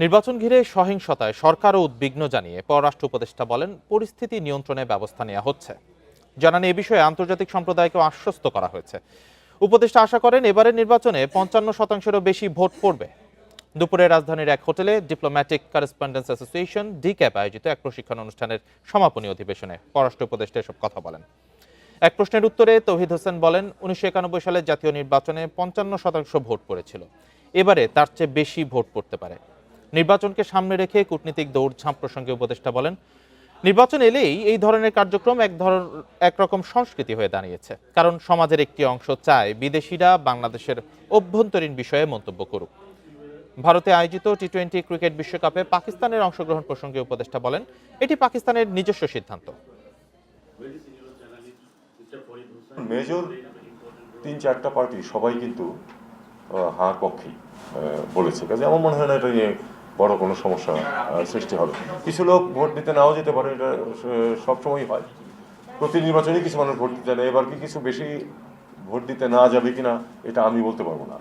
নির্বাচন ঘিরে সহিংসতায় সরকারও উদ্বিগ্ন জানিয়ে পররাষ্ট্র উপদেষ্টা বলেন, পরিস্থিতি নিয়ন্ত্রণে ব্যবস্থা নেওয়া হচ্ছে। জানান, এ বিষয়ে আন্তর্জাতিক সম্প্রদায়কেও আশ্বস্ত করা হয়েছে। উপদেষ্টা আশা করেন এবারের নির্বাচনে ৫৫%-এরও বেশি ভোট পড়বে। দুপুরে রাজধানীর এক হোটেলে ডিপ্লোম্যাটিক করেসপন্ডেন্স অ্যাসোসিয়েশন ডিক্যাপ আয়োজিত এক প্রশিক্ষণ অনুষ্ঠানের সমাপনী অধিবেশনে পররাষ্ট্র উপদেষ্টা এসব কথা বলেন। এক প্রশ্নের উত্তরে তৌহিদ হোসেন বলেন, ১৯৯১ সালের জাতীয় নির্বাচনে ৫৫% ভোট পড়েছিল। এবারে তার চেয়ে বেশি ভোট পড়তে পারে। নির্বাচনকে সামনে রেখে কূটনীতিক দৌড়ঝাঁপ প্রসঙ্গে উপদেষ্টা বলেন, নির্বাচন এলেই এই ধরনের কার্যক্রম একরকম সংস্কৃতি হয়ে দাঁড়িয়েছে। কারণ সমাজের একটি অংশ চায় বিদেশিরা বাংলাদেশের অভ্যন্তরীণ বিষয়ে মন্তব্য করুক। ভারতে আয়োজিত টি-20 ক্রিকেট বিশ্বকাপে পাকিস্তানের অংশগ্রহণ প্রসঙ্গে উপদেষ্টা বলেন, এটি পাকিস্তানের নিজস্ব সিদ্ধান্ত। মেজর ৩-৪টা পার্টি সবাই কিন্তু হার পক্ষেই বলেছে, কাজে আমার মনে হয় না এটা নিয়ে বড় কোনো সমস্যা সৃষ্টি হবে। কিছু লোক ভোট দিতে নাও যেতে পারে, এটা সবসময়ই হয়। প্রতি নির্বাচনে কিছু মানুষ ভোট দিতে নেয়, এবার কি কিছু বেশি ভোট দিতে না যাবে কিনা এটা আমি বলতে পারবো না।